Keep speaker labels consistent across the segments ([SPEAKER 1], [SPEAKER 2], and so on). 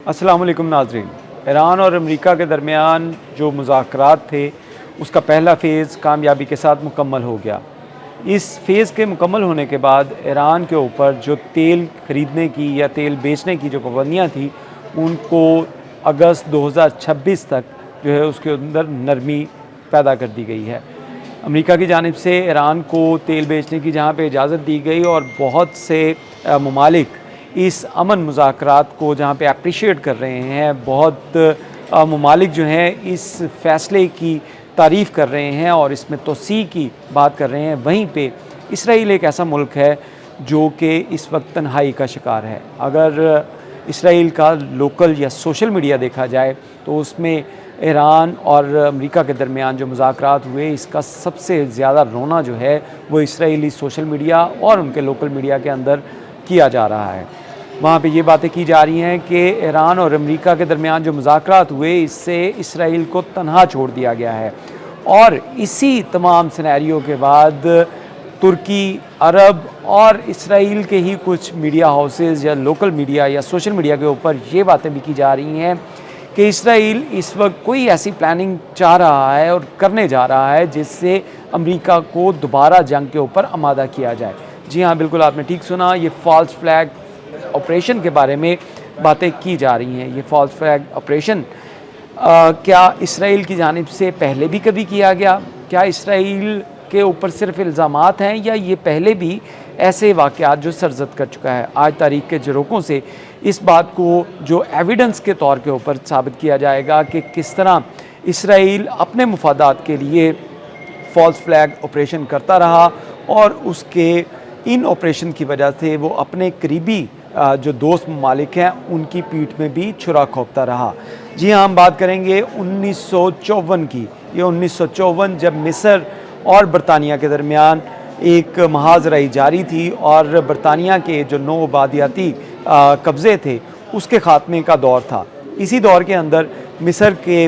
[SPEAKER 1] अस्सलाम वालेकुम नाज़रीन। ईरान और अमेरिका के दरमियान जो मुज़ाकरात थे उसका पहला फ़ेज़ कामयाबी के साथ मुकम्मल हो गया। इस फ़ेज़ के मुकम्मल होने के बाद ईरान के ऊपर जो तेल ख़रीदने की या तेल बेचने की जो पाबंदियाँ थी उनको अगस्त 2026 तक जो है उसके अंदर नरमी पैदा कर दी गई है। अमेरिका की जानिब से ईरान को तेल बेचने की जहाँ पे इजाज़त दी गई और बहुत से ममालिक इस अमन मुज़ाकरात को जहाँ पे अप्रिशिएट कर रहे हैं, बहुत ममालिक जो हैं इस फ़ैसले की तारीफ़ कर रहे हैं और इसमें तोसी की बात कर रहे हैं। वहीं पे इसराइल एक ऐसा मुल्क है जो कि इस वक्त तन्हाई का शिकार है। अगर इसराइल का लोकल या सोशल मीडिया देखा जाए तो उसमें ईरान और अमेरिका के दरमियान जो मुज़ाकरात हुए इसका सबसे ज़्यादा रोना जो है वो इसराइली सोशल मीडिया और उनके लोकल मीडिया के अंदर किया जा रहा है। वहाँ पे ये बातें की जा रही हैं कि ईरान और अमेरिका के दरमियान जो मुज़ाकरात हुए इससे इसराइल को तनहा छोड़ दिया गया है और इसी तमाम सिनेरियो के बाद तुर्की, अरब और इसराइल के ही कुछ मीडिया हाउसेस या लोकल मीडिया या सोशल मीडिया के ऊपर ये बातें भी की जा रही हैं कि इसराइल इस वक्त कोई ऐसी प्लानिंग चाह रहा है और करने जा रहा है जिससे अमेरिका को दोबारा जंग के ऊपर आमादा किया जाए। जी हाँ, बिल्कुल आपने ठीक सुना, ये फॉल्स फ्लैग ऑपरेशन के बारे में बातें की जा रही हैं। ये फॉल्स फ्लैग ऑपरेशन क्या इसराइल की जानिब से पहले भी कभी किया गया? क्या इसराइल के ऊपर सिर्फ इल्ज़ामात हैं या ये पहले भी ऐसे वाक़यात जो सरज़द कर चुका है? आज तारीख़ के झरोकों से इस बात को जो एविडेंस के तौर के ऊपर साबित किया जाएगा कि किस तरह इसराइल अपने मुफादात के लिए फॉल्स फ्लैग ऑपरेशन करता रहा और उसके इन ऑपरेशन की वजह से वो अपने करीबी जो दोस्त ममालिक हैं उनकी पीठ में भी छुरा खोपता रहा। जी हाँ, हम बात करेंगे 1954 की। ये 1954 जब मिस्र और बरतानिया के दरमियान एक महाजराई जारी थी और बरतानिया के जो नौ आबादियाती कब्ज़े थे उसके ख़ात्मे का दौर था। इसी दौर के अंदर मिस्र के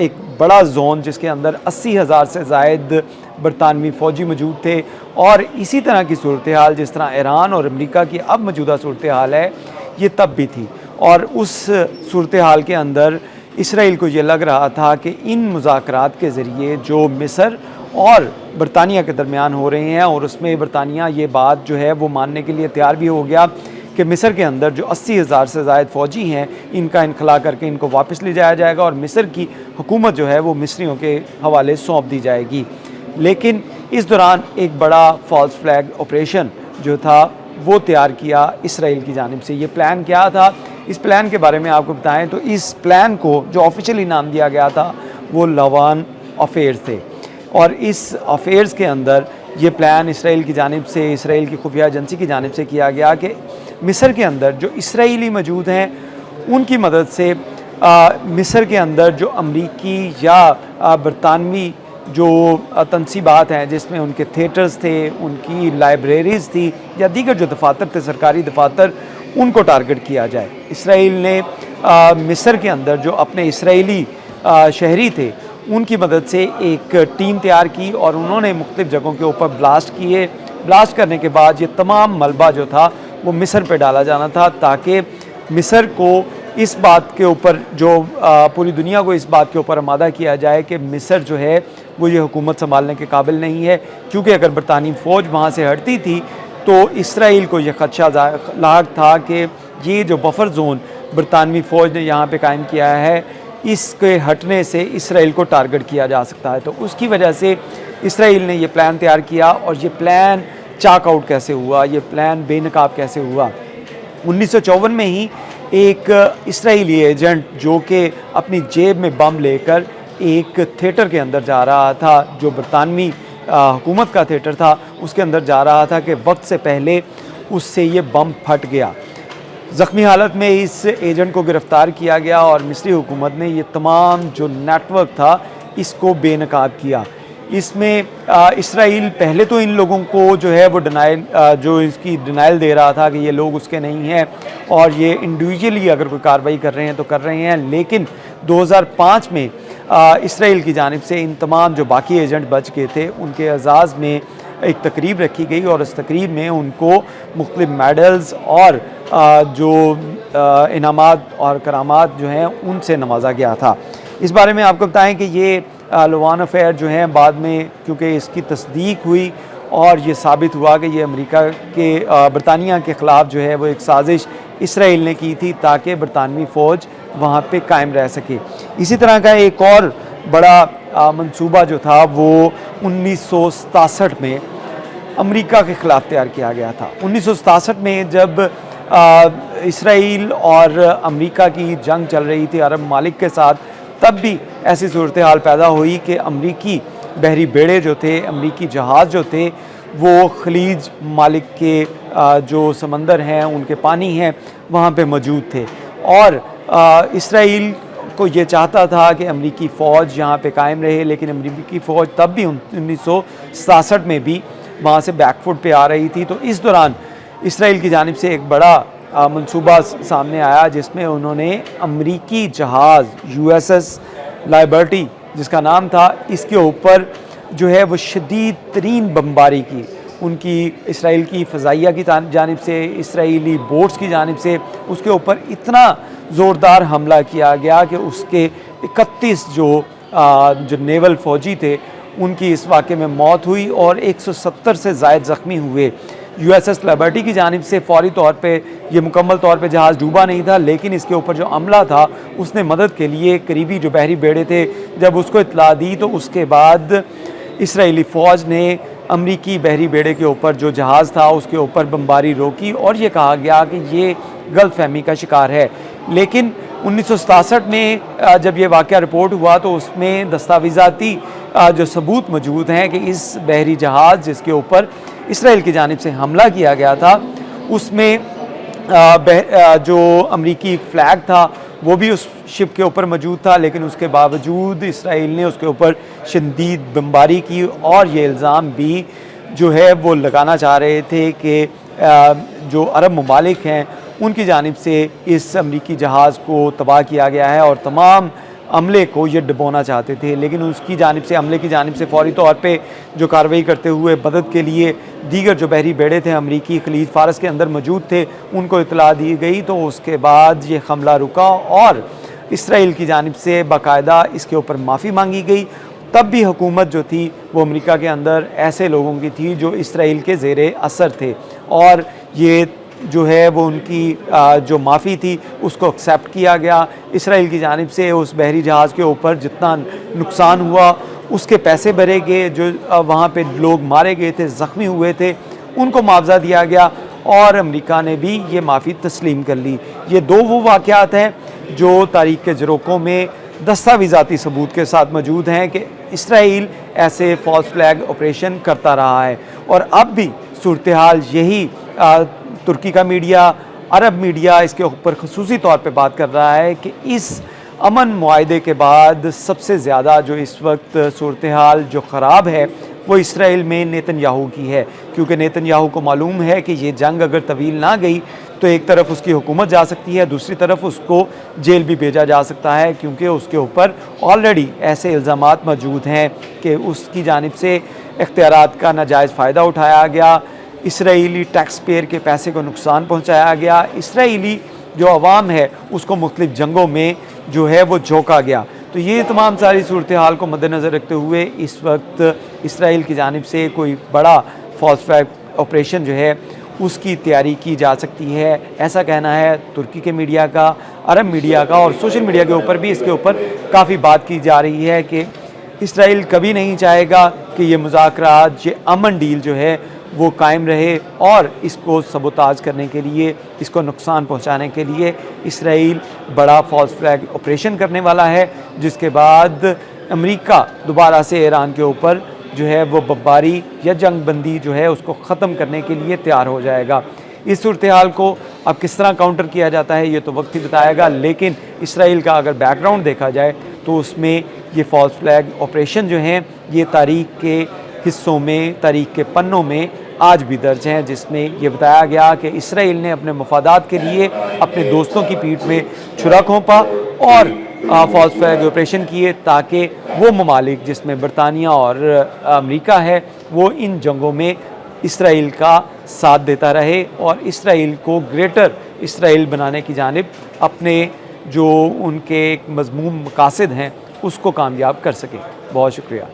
[SPEAKER 1] एक बड़ा जोन जिसके अंदर 80,000 से ज़ायद बरतानवी फ़ौजी मौजूद थे और इसी तरह की सूरत हाल जिस तरह ईरान और अमेरिका की अब मौजूदा सूरत हाल है ये तब भी थी। और उस सूरत हाल के अंदर इसराइल को ये लग रहा था कि इन मुज़ाकरात के ज़रिए जो मिस्र और बरतानिया के दरमियान हो रहे हैं और उसमें बरतानिया ये बात जो है वो मानने के लिए तैयार भी हो गया कि मिस्र के अंदर जो 80,000 से ज़ायद फ़ौजी हैं इनका इनखला करके इनको वापस ले जाया जाएगा और मिस्र की हुकूमत जो है वो मिस्रियों के हवाले सौंप दी जाएगी। लेकिन इस दौरान एक बड़ा फॉल्स फ्लैग ऑपरेशन जो था वो तैयार किया इसराइल की जानिब से। ये प्लान क्या था? इस प्लान के बारे में आपको बताएं तो इस प्लान को जो ऑफिशियली नाम दिया गया था वो लवान अफेयर्स थे और इस अफेयर्स के अंदर ये प्लान इसराइल की जानिब से, इसराइल की खुफिया एजेंसी की जानिब से किया गया कि मिस्र के अंदर जो इसराइली मौजूद हैं उनकी मदद से मिस्र के अंदर जो अमरीकी या बरतानवी जो तनसीबात हैं जिसमें उनके थिएटर्स थे, उनकी लाइब्रेरीज़ थी या दीगर जो दफातर थे, सरकारी दफातर, उनको टारगेट किया जाए। इसराइल ने मिस्र के अंदर जो अपने इसराइली शहरी थे उनकी मदद से एक टीम तैयार की और उन्होंने मुख्तलिफ़ जगहों के ऊपर ब्लास्ट किए। ब्लास्ट करने के बाद ये तमाम मलबा जो था वो मिस्र पे डाला जाना था ताकि मिस्र को इस बात के ऊपर जो पूरी दुनिया को इस बात के ऊपर आमादा किया जाए कि मिस्र जो है वो ये हुकूमत संभालने के काबिल नहीं है, क्योंकि अगर बरतानी फ़ौज वहाँ से हटती थी तो इसराइल को यह खदशा लाक था कि ये जो बफर जोन बरतानवी फ़ौज ने यहाँ पे कायम किया है इसके हटने से इसराइल को टारगेट किया जा सकता है। तो उसकी वजह से इसराइल ने यह प्लान तैयार किया और ये प्लान चाक आउट कैसे हुआ, ये प्लान बेनकाब कैसे हुआ। 1954 में ही एक इसराइली एजेंट जो कि अपनी जेब में बम लेकर एक थिएटर के अंदर जा रहा था, जो बरतानवी हुकूमत का थिएटर था, उसके अंदर जा रहा था कि वक्त से पहले उससे ये बम फट गया। ज़ख्मी हालत में इस एजेंट को गिरफ़्तार किया गया और मिस्री हुकूमत ने ये तमाम जो नेटवर्क था इसको बेनकाब किया। इसमें इसराइल पहले तो इन लोगों को जो है वो डिनाइल दे रहा था कि ये लोग उसके नहीं हैं और ये इंडिविजुअली अगर कोई कार्रवाई कर रहे हैं तो कर रहे हैं। लेकिन 2005 में इसराइल की जानिब से इन तमाम जो बाकी एजेंट बच गए थे उनके एजाज़ में एक तकरीब रखी गई और इस तकरीब में उनको मुख्तलिफ मेडल्स और जो इनामात और करामात जो हैं उनसे नवाजा गया था। इस बारे में आपको बताएं कि ये लवान अफेयर जो हैं बाद में क्योंकि इसकी तस्दीक हुई और ये साबित हुआ कि ये अमेरिका के बरतानिया के ख़िलाफ़ जो है वो एक साजिश इसराइल ने की थी ताकि बरतानवी फ़ौज वहाँ पे कायम रह सके। इसी तरह का एक और बड़ा मंसूबा जो था वो 1967 में अमेरिका के ख़िलाफ़ तैयार किया गया था। 1967 में जब इसराइल और अमेरिका की जंग चल रही थी अरब ममालिक के साथ, तब भी ऐसी सूरत हाल पैदा हुई कि अमरीकी बहरी बेड़े जो थे, अमरीकी जहाज़ जो थे, वो खलीज ममालिक के जो समंदर हैं, उनके पानी हैं, वहाँ पे मौजूद थे और इसराइल को ये चाहता था कि अमरीकी फ़ौज यहाँ पे कायम रहे, लेकिन अमरीकी फ़ौज तब भी 1967 में भी वहाँ से बैकफुट पे आ रही थी। तो इस दौरान इसराइल की जानिब से एक बड़ा मंसूबा सामने आया जिसमें उन्होंने अमरीकी जहाज़ USS लिबर्टी जिसका नाम था, इसके ऊपर जो है वो शदीद तरीन बमबारी की। उनकी इसराइल की फ़ज़ाइया की जानिब से, इसराइली बोट्स की जानिब से उसके ऊपर इतना ज़ोरदार हमला किया गया कि उसके 31 जो नेवल फ़ौजी थे उनकी इस वाक़े में मौत हुई और 170 से ज़ायद ज़ख्मी हुए। USS लिबर्टी की जानिब से फ़ौरी तौर पे ये मुकम्मल तौर पे जहाज़ डूबा नहीं था, लेकिन इसके ऊपर जो अमला था उसने मदद के लिए करीबी जो बहरी बेड़े थे जब उसको इत्तला दी तो उसके बाद इसराइली फ़ौज ने अमरीकी बहरी बेड़े के ऊपर जो जहाज़ था उसके ऊपर बमबारी रोकी और ये कहा गया कि ये गलतफहमी का शिकार है। लेकिन 1967 में जब ये वाक़या रिपोर्ट हुआ तो उसमें दस्तावेज़ाती जो सबूत मौजूद हैं कि इस बहरी जहाज़ जिसके ऊपर इसराइल की जानिब से हमला किया गया था उसमें जो अमरीकी फ्लैग था वो भी उस शिप के ऊपर मौजूद था, लेकिन उसके बावजूद इसराइल ने उसके ऊपर शदीद बमबारी की और ये इल्ज़ाम भी जो है वो लगाना चाह रहे थे कि जो अरब ममालिक हैं उनकी जानिब से इस अमरीकी जहाज़ को तबाह किया गया है और तमाम अमले को ये डुबोना चाहते थे। लेकिन उसकी जानिब से, अमले की जानिब से फ़ौरी तौर पे जो कार्रवाई करते हुए मदद के लिए दीगर जो बहरी बेड़े थे अमरीकी खलीज फ़ारस के अंदर मौजूद थे उनको इत्तला दी गई। तो उसके बाद ये हमला रुका और इसराइल की जानिब से बाकायदा इसके ऊपर माफ़ी मांगी गई। तब भी हुकूमत जो थी वो अमेरिका के अंदर ऐसे लोगों की थी जो इसराइल के ज़ेरे असर थे और ये जो है वो उनकी जो माफ़ी थी उसको एक्सेप्ट किया गया। इसराइल की जानिब से उस बहरी जहाज़ के ऊपर जितना नुकसान हुआ उसके पैसे भरे गए, जो वहाँ पे लोग मारे गए थे, ज़ख्मी हुए थे, उनको मुआवजा दिया गया और अमेरिका ने भी ये माफ़ी तस्लीम कर ली। ये दो वो वाक़यात हैं जो तारीख़ के ज़रोक़ों में दस्तावेज़ाती सबूत के साथ मौजूद हैं कि इसराइल ऐसे फॉल्स फ्लैग ऑपरेशन करता रहा है और अब भी सूरत हाल यही तुर्की का मीडिया, अरब मीडिया इसके ऊपर ख़ुसूसी तौर पे बात कर रहा है कि इस अमन मुआहदे के बाद सबसे ज़्यादा जो इस वक्त सूरत हाल जो ख़राब है वो इसराइल में नेतन्याहू की है, क्योंकि नेतन्याहू को मालूम है कि ये जंग अगर तवील ना गई तो एक तरफ उसकी हुकूमत जा सकती है, दूसरी तरफ उसको जेल भी भेजा जा सकता है, क्योंकि उसके ऊपर ऑलरेडी ऐसे इल्ज़ामात मौजूद हैं कि उसकी जानिब से इख्तियारात का नाजायज़ फ़ायदा उठाया गया, इसराइली टैक्स पेयर के पैसे को नुकसान पहुँचाया गया, इसराइली जो अवाम है उसको मुख्तलिफ़ जंगों में जो है वो झोंका गया। तो ये तमाम सारी सूरत हाल को मद्देनज़र रखते हुए इस वक्त इसराइल की जानिब से कोई बड़ा फॉल्स फ्लैग ऑपरेशन जो है उसकी तैयारी की जा सकती है, ऐसा कहना है तुर्की के मीडिया का, अरब मीडिया का और सोशल मीडिया के ऊपर भी इसके ऊपर काफ़ी बात की जा रही है कि इसराइल कभी नहीं चाहेगा कि ये मुज़ाकरात, ये अमन डील जो है वो कायम रहे और इसको सबोताज करने के लिए, इसको नुकसान पहुंचाने के लिए इसराइल बड़ा फॉल्स फ्लैग ऑपरेशन करने वाला है, जिसके बाद अमेरिका दोबारा से ईरान के ऊपर जो है वो बमबारी या जंग बंदी जो है उसको ख़त्म करने के लिए तैयार हो जाएगा। इस सूरत हाल को अब किस तरह काउंटर किया जाता है ये तो वक्त ही बताएगा, लेकिन इसराइल का अगर बैकग्राउंड देखा जाए तो उसमें ये फॉल्स फ्लैग ऑपरेशन जो हैं ये तारीख़ के हिस्सों में, तारीख़ के पन्नों में आज भी दर्ज हैं, जिसमें ये बताया गया कि इसराइल ने अपने मफादात के लिए अपने दोस्तों की पीठ में छुरा घोंपा और फॉल्स फ्लैग ऑपरेशन किए ताकि वो ममालिक जिसमें बरतानिया और अमेरिका है वो इन जंगों में इसराइल का साथ देता रहे और इसराइल को ग्रेटर इसराइल बनाने की जानिब अपने जो उनके मज़मूम मकासद हैं उसको कामयाब कर सके। बहुत शुक्रिया।